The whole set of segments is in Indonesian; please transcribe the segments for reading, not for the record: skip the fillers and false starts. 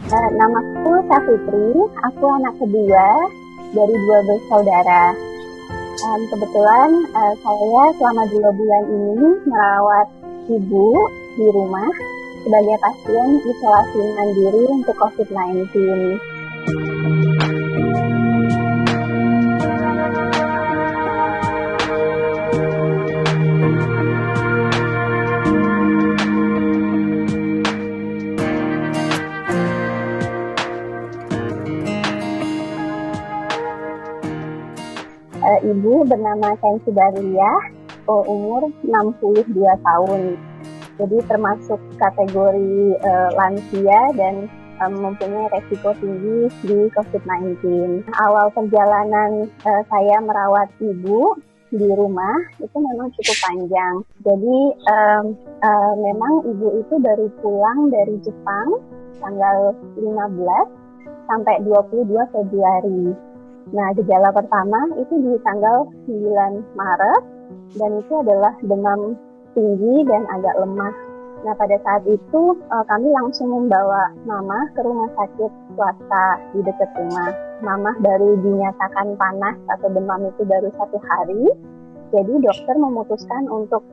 Namaku Safitri, aku anak kedua dari dua bersaudara. Kebetulan saya selama 2 bulan ini merawat ibu di rumah sebagai pasien isolasi mandiri untuk COVID-19. Ibu bernama Kensi Barliah, umur 62 tahun. Jadi termasuk kategori lansia dan mempunyai resiko tinggi di COVID-19. Awal perjalanan saya merawat ibu di rumah itu memang cukup panjang. Jadi memang ibu itu baru pulang dari Jepang tanggal 15 sampai 22 Februari. Nah, gejala pertama itu di tanggal 9 Maret dan itu adalah demam tinggi dan agak lemah. Nah, pada saat itu kami langsung membawa mama ke rumah sakit swasta di dekat rumah. Mama baru dinyatakan panas atau demam itu baru 1 hari. Jadi dokter memutuskan untuk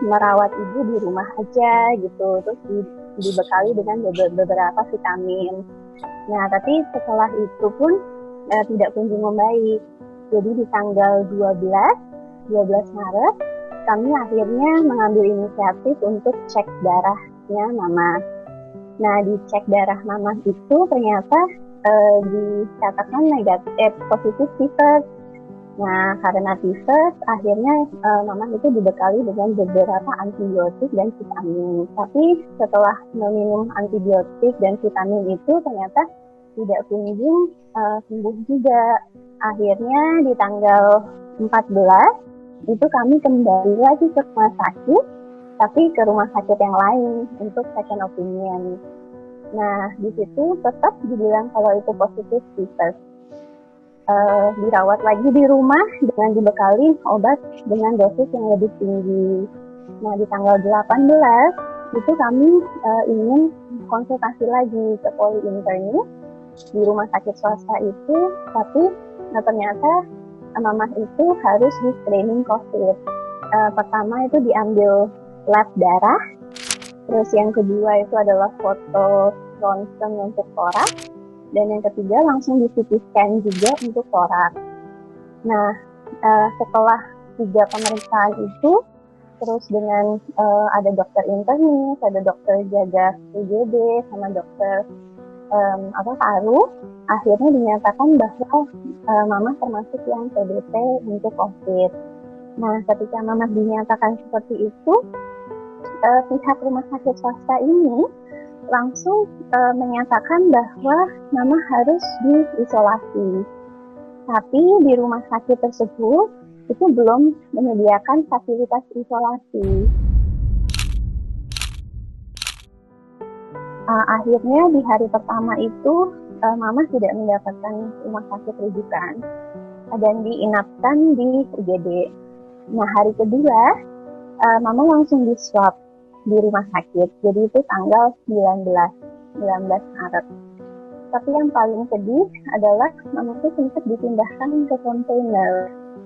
merawat ibu di rumah aja gitu. Terus dibekali dengan beberapa vitamin. Nah, tapi setelah itu pun tidak kunjung membaik. Jadi di tanggal 12 Maret, kami akhirnya mengambil inisiatif untuk cek darahnya mama. Nah, di cek darah mama itu ternyata dikatakan positif tifus. Nah, karena tifus, akhirnya mama itu dibekali dengan beberapa antibiotik dan vitamin. Tapi setelah meminum antibiotik dan vitamin itu ternyata tidak kunjung sembuh juga. Akhirnya di tanggal 14 itu kami kembali lagi ke rumah sakit, tapi ke rumah sakit yang lain untuk second opinion. Nah, di situ tetap dibilang kalau itu positif tifus. Dirawat lagi di rumah dengan dibekali obat dengan dosis yang lebih tinggi. Nah, di tanggal 18 itu kami ingin konsultasi lagi ke poli-internis di rumah sakit swasta itu, tapi ternyata mama itu harus di screening COVID. Pertama itu diambil lab darah, terus yang kedua itu adalah foto ronsen untuk toraks, dan yang ketiga langsung di CT scan juga untuk toraks. Nah, setelah 3 pemeriksaan itu, terus dengan ada dokter internis, ada dokter jaga UGD, sama dokter paru, akhirnya dinyatakan bahwa mama termasuk yang PDP untuk COVID. Nah, ketika mama dinyatakan seperti itu, pihak rumah sakit swasta ini langsung menyatakan bahwa mama harus diisolasi. Tapi di rumah sakit tersebut itu belum menyediakan fasilitas isolasi. Akhirnya di hari pertama itu mama tidak mendapatkan rumah sakit rujukan dan diinapkan di UGD. Nah, hari kedua mama langsung di swab di rumah sakit. Jadi itu tanggal 19 Maret. Tapi yang paling sedih adalah mama itu sempat dipindahkan ke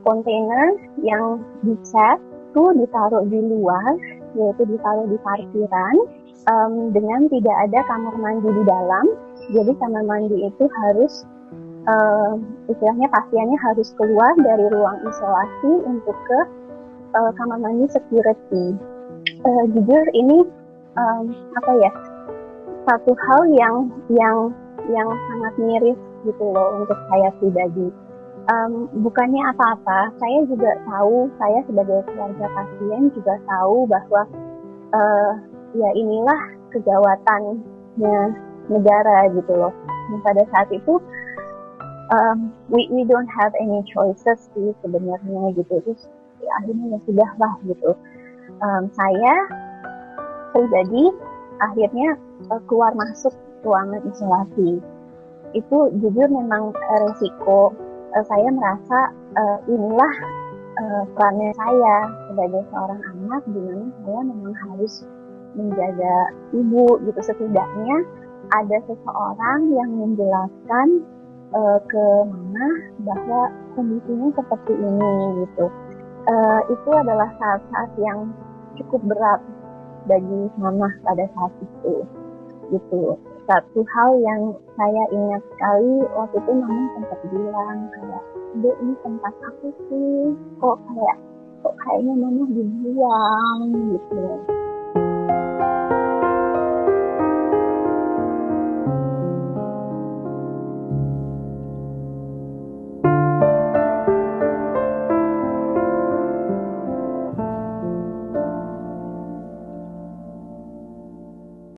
kontainer yang dicat itu ditaruh di luar, yaitu ditaruh di parkiran. Dengan tidak ada kamar mandi di dalam, jadi kamar mandi itu harus istilahnya pasiennya harus keluar dari ruang isolasi untuk ke kamar mandi security. Jujur ini satu hal yang sangat miris gitu loh untuk saya pribadi. Bukannya apa-apa, saya juga tahu, saya sebagai keluarga pasien juga tahu bahwa ya inilah kegawatannya negara gitu loh. Dan pada saat itu we don't have any choices sih sebenarnya gitu. Terus ya, akhirnya ya sudah lah gitu. Saya pribadi akhirnya keluar masuk ruangan isolasi. Itu jujur memang resiko. Saya merasa inilah perannya saya sebagai seorang anak, di mana saya memang harus menjaga ibu gitu. Setidaknya ada seseorang yang menjelaskan ke Mama bahwa kondisinya seperti ini gitu. Itu adalah saat-saat yang cukup berat bagi Mama pada saat itu gitu. Satu hal yang saya ingat sekali waktu itu Mama sempat bilang kayak, Dek, ini tempat aku sih, kok kayaknya Mama dibuang gitu.